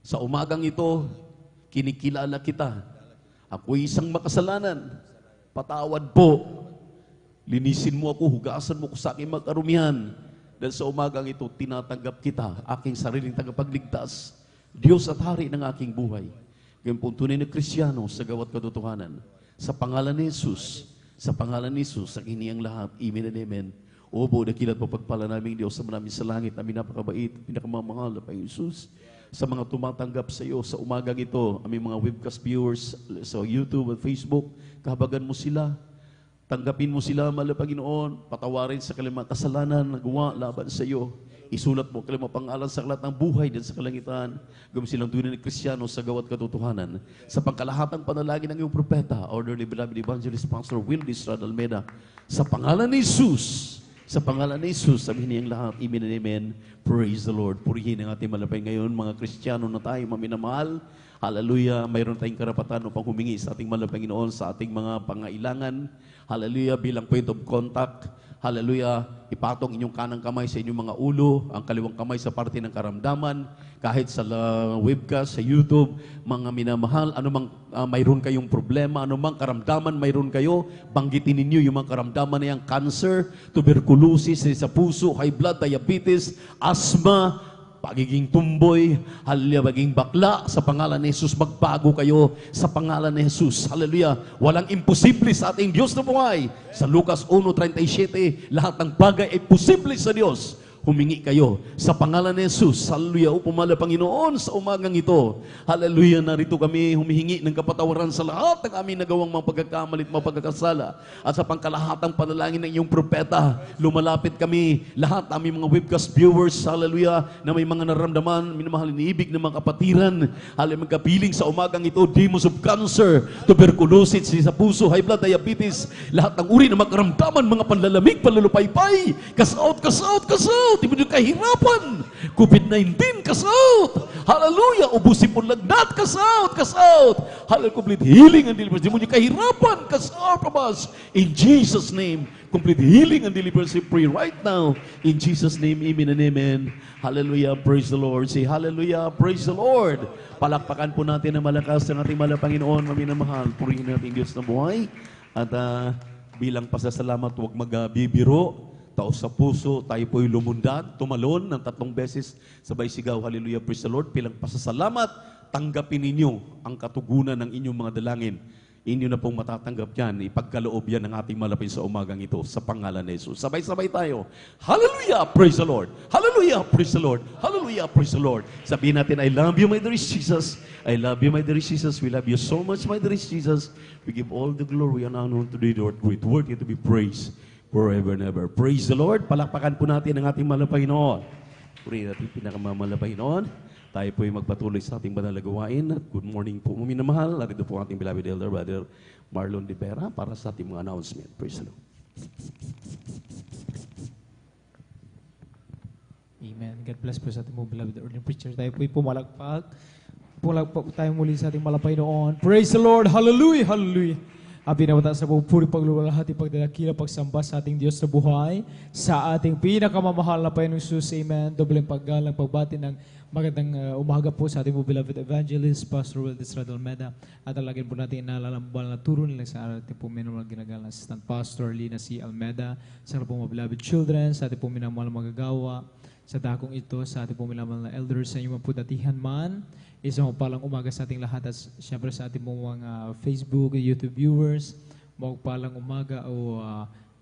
Sa umagang ito, kinikilala kita. Ako'y isang makasalanan. Patawad po. Linisin mo ako, hugasan mo ko sa aking magkarumihan. Dahil sa umagang ito, tinatanggap kita, aking sariling tagapagligtas, Diyos at hari ng aking buhay. Ngayon po, tunay na Kristiyano sa gawat katotohanan. Sa pangalan ni Jesus, sa pangalan ni Jesus, sa kiniyang lahat, amen and amen. Opo, dakilat po pagpala namin Diyos sa maraming sa langit, namin napakabait, pinakamamahal na Panginoon Jesus. Sa mga tumatanggap sa iyo sa umagang ito, aming mga webcast viewers sa YouTube at Facebook, kahabagan mo sila, tanggapin mo sila, mahal na Panginoon, patawarin sa kanilang kasalanan na gawa laban sa iyo. Isulat mo kanilang pangalan sa aklat ng buhay din sa kalangitan. Gawin silang tunay na Kristiyano sa gawat katotohanan. Sa pangkalahatang panalangin ng iyong propeta, orderly beloved evangelist Pastor Wildy Estrada Almeida, sa pangalan ni Jesus, sa pangalan ni Jesus, sabihin niyang lahat, amen and amen. Praise the Lord. Purihin ang ating malapay ngayon, mga Kristiyano na tayo, maminamahal. Hallelujah. Mayroon tayong karapatan upang humingi sa ating malapay Panginoon sa ating mga pangailangan. Hallelujah. Bilang point of contact. Hallelujah. Ipatong inyong kanang kamay sa inyong mga ulo, ang kaliwang kamay sa parte ng karamdaman, kahit sa webcast, sa YouTube, mga minamahal, anumang mayroon kayong problema, anumang karamdaman mayroon kayo, banggitin ninyo yung mga karamdaman na yung cancer, tuberculosis sa puso, high blood, diabetes, asthma, pagiging tumboy, hallelujah, maging bakla, sa pangalan ni Jesus, magbago kayo sa pangalan ni Jesus. Hallelujah. Walang imposible sa ating Diyos na buhay. Sa Lucas 1:37, lahat ng bagay ay posible sa Diyos. Humingi kayo sa pangalan ni Jesus. Hallelujah. O pumala Panginoon sa umagang ito. Hallelujah. Narito kami humihingi ng kapatawaran sa lahat ng aming nagawang mga pagkakamalit, mga pagkakasala. At sa pangkalahatang panalangin ng iyong propeta, lumalapit kami, lahat aming mga webcast viewers, hallelujah, na may mga naramdaman, minamahal iniibig ng mga kapatiran, hallelujah, magkapiling sa umagang ito, demons of cancer, tuberculosis sa puso, high blood, diabetes, lahat ng uri ng makaramdaman, mga panlalamig, panlalupaypay, kasaot, kasaot, kasaot, hindi mo kahirapan, COVID-19, kasaot, Hallelujah! Ubusin po lagnat. Cast out! Cast out! Hallelujah! Complete healing and deliverance. Demonyo kahirapan. Cast out from us. In Jesus' name. Complete healing and deliverance. We pray right now. In Jesus' name. Amen and amen. Hallelujah. Praise the Lord. Say hallelujah. Praise the Lord. Palakpakan po natin ang malakas ng ating mahal na Panginoon. Maminamahal. Purihin natin Diyos na buhay. At bilang pasasalamat, huwag magbibiro. Taos sa puso, tayo po'y lumundag, tumalon ng 3 beses, sabay sigaw, hallelujah, praise the Lord. Bilang pasasalamat, tanggapin ninyo ang katugunan ng inyong mga dalangin. Inyo na pong matatanggap yan, ipagkaloob yan ng ating malapit sa umagang ito, sa pangalan ni Jesus. Sabay-sabay tayo, hallelujah, praise the Lord. Hallelujah, praise the Lord. Hallelujah, praise the Lord. Sabihin natin, I love you, my dear Jesus. I love you, my dear Jesus. We love you so much, my dear Jesus. We give all the glory and honor to the Lord, great, worthy to be praised forever and ever. Praise the Lord. Palakpakan po natin ang ating mahal na Panginoon. Purihin natin pinakamamahal na Panginoon. Tayo po ay magpatuloy sa ating banal na gawain. At good morning po, minamahal. At ito po ang ating beloved elder, Brother Marlon de Vera, para sa ating mga announcement. Praise the Lord. Amen. God bless po sa ating mga beloved ordained preacher. Tayo po ay pumalagpag. Pulagpag tayo muli sa ating malapay noon. Praise the Lord. Hallelujah. Hallelujah. Pinamataas na po puri pagluwalhati pagdadakila pagsamba sa ating Diyos na buhay, sa ating pinakamamahal na Panginoong Jesus. Amen. Dobleng paggalang pagbati ng magandang umaga po sa ating po beloved evangelist, Pastor Wildes Radalmeda. At alagin po natin inalalambal na turo nila sa ating po minamahal ginagal na Assistant Pastor Lina C. Almeda, sa ating po mga beloved children, sa ating po minamahal magagawa, sa dakong ito, sa ating po minamahal na elders, sa inyong po datihan man. Isang palang umaga sa ating lahat at siyempre sa ating mga Facebook, YouTube viewers. Palang umaga o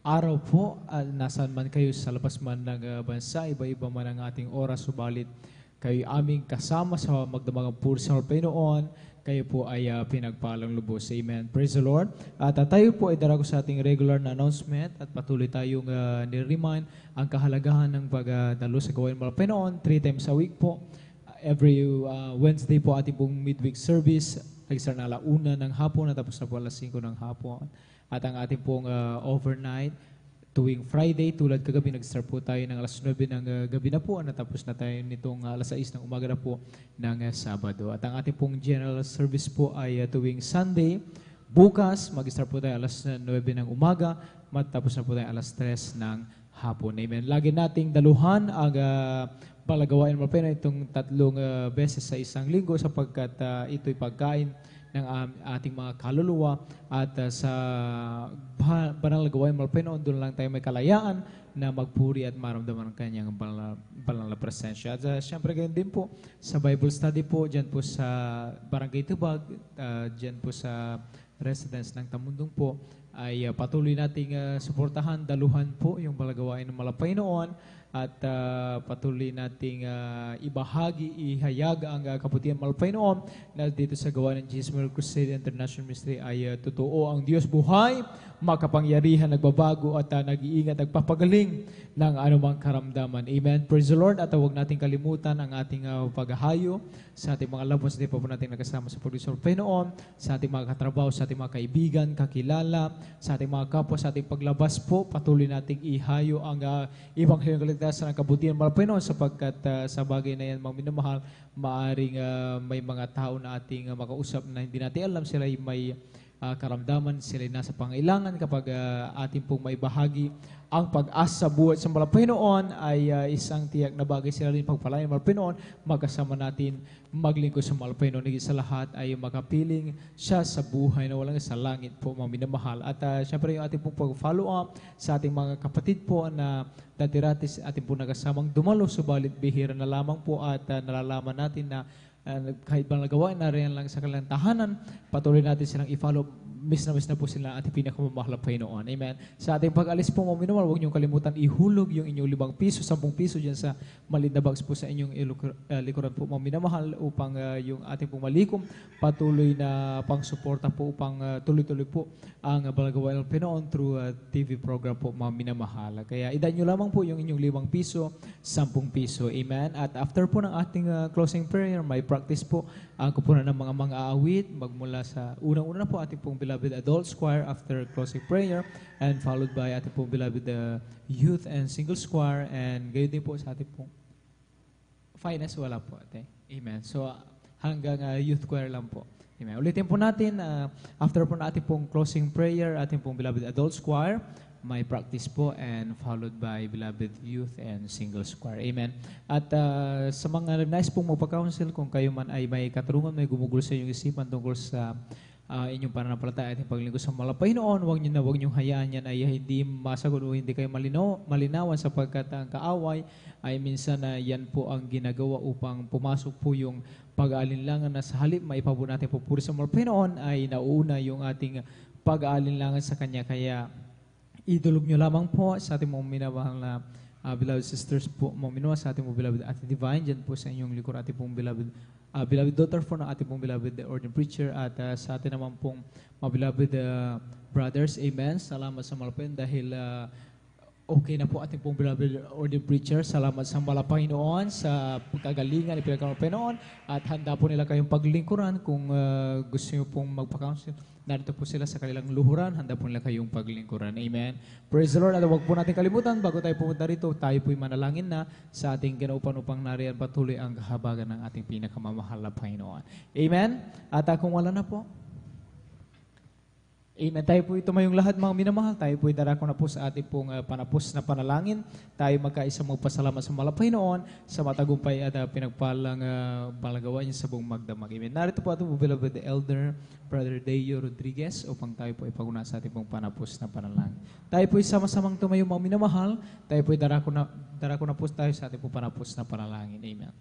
araw po, nasaan man kayo sa labas man ng bansa, iba-iba man ang ating oras, subalit kayo aming kasama sa magdamagang puri sa Panginoon, kayo po ay pinagpalang lubos. Amen. Praise the Lord. At tayo po ay darago sa ating regular na announcement at patuloy tayong niremind ang kahalagahan ng pagdalo sa gawain ng Panginoon 3 times a week po. Every Wednesday po ating pong midweek service, nag-start na 1:00 ng hapon at tapos na po 5:00 ng hapon. At ang ating pong overnight, tuwing Friday, tulad kagabi, nag-start po tayo ng 9:00 ng gabi na po, natapos na tayo nitong 6:00 ng umaga na po ng Sabado. At ang ating pong general service po ay tuwing Sunday. Bukas, mag-start po tayo 9:00 ng umaga, matapos na po tayo 3:00 ng hapon. Amen. Lagi nating daluhan ang palagawain mo pa itong 3 beses sa isang linggo sapagkat ito'y pagkain ng ating mga kaluluwa at sa banal na gawain mo pa doon lang tayo may kalayaan na magpuri at maramdaman ang kanyang banal na presensya. At siyempre ganyan din po sa Bible study po, dyan po sa Barangay Tubag, dyan po sa residence ng Tamundong po, ay patuloy nating suportahan, daluhan po yung balagawain ng malapay noon at patuloy nating ibahagi, ihayag ang kabutihan malapay noon na dito sa gawa ng Jesus Miracle Crusade International Ministry ay totoo ang Diyos buhay, makapangyarihan, nagbabago at nag-iingat, nagpapagaling ng anumang karamdaman. Amen. Praise the Lord. At huwag nating kalimutan ang ating paghahayo sa ating mga loved ones. Hindi pa po natin nagkasama sa pagdisol Panginoon, sa ating mga katrabaho, sa ating mga kaibigan, kakilala, sa ating mga kapwa, sa ating paglabas po. Patuloy nating ihayo ang Ebanghelyo ng kaligtasan ng kabutihan ng Panginoon sapagkat sa bagay na yan, mga minamahal, maaring may mga tao na ating makausap na hindi natin alam, sila ay may karamdaman, sila ay nasa pangailangan kapag ating pong may bahagi ang pag-asa buhat sa Panginoon ay isang tiyak na bagay sila rin pagpalain ng Panginoon, magkasama natin maglingkod sa Panginoon. Higit sa lahat ay makapiling siya sa buhay na walang sa langit po, mga minamahal. At syempre yung ating pong pag-follow up sa ating mga kapatid po na dati-rati ating po nagasamang dumalo, subalit bihira na lamang po at nalalaman natin na kahit bang nagawa na rin lang sa kanilang tahanan, patuloy natin silang i-follow. Miss na po sila ating pinakamamahal na Panginoon. Amen. Sa ating pag-alis po, mga minamahal, huwag niyong kalimutan ihulog yung inyong 5 piso, 10 piso dyan sa maliit na box po sa inyong likuran po, mga minamahal, upang yung ating pong malikom patuloy na pang-suporta po upang tuloy-tuloy po ang balagawain ng Panginoon through TV program po, mga minamahal. Kaya idan nyo lamang po yung inyong 5 piso, 10 piso. Amen. At after po ng ating closing prayer, may practice po ang kupunan ng mga aawit, magmula sa unang-una na po ating pong beloved adult choir after closing prayer, and followed by ating pong beloved youth and single choir, and gayon din po sa ating pong Finance wala po, ate. Amen. So, hanggang youth choir lang po. Amen. Ulitin po natin, after po natin pong closing prayer, ating pong beloved adults choir, may practice po and followed by beloved youth and singles choir. Amen. At sa mga nais pong magpa-counsel, kung kayo man ay may katarungan, may gumugulo sa inyong isipan tungkol sa inyong pananampalataya at paglingkod sa Panginoon, huwag niyo hayaan yan ay hindi masagot o hindi kayo malinawan sapagkat ang kaaway ay minsan na yan po ang ginagawa upang pumasok po yung pag-aalinlangan na sa halip maipabo natin pupuri sa Panginoon ay nauna yung ating pag-aalinlangan sa Kanya. Kaya idulog nyo lamang po sa ating mga minamahal na beloved sisters po, mga minuwa sa ating mga beloved Ate Divine, dyan po sa inyong likod ating pong beloved daughter po ng ating pong beloved ordained preacher at sa atin naman pong mga beloved brothers. Amen. Salamat sa Malapayon dahil okay na po ating pong beloved ordained preacher. Salamat sa Panginoon sa kagalingan ni Panginoon at handa po nila kayong paglingkuran kung gusto nyo pong magpa-counsel. Narito po sila sa kanilang luhuran, handa po nila kayong paglingkuran. Amen. Praise the Lord. At huwag po natin kalimutan, bago tayo pumunta rito, tayo po'y manalangin na sa ating kinaupan upang nariyan patuloy ang kahabagan ng ating pinakamamahal na Panginoon. Amen. At kung wala na po, amen. Tayo po tumayong lahat mga minamahal. Tayo po darako na po sa ating pong panapos na panalangin. Tayo magkaisa magpasalamat sa Panginoon sa matagumpay at pinagpalang balagawa niya sa buong magdamag. Amen. Narito po ating beloved elder, Brother Deo Rodriguez, upang tayo po ipaguna sa ating pong panapos na panalangin. Tayo po sama-samang tumayong mga minamahal. Tayo po darako na po tayo sa ating pong panapos na panalangin. Amen.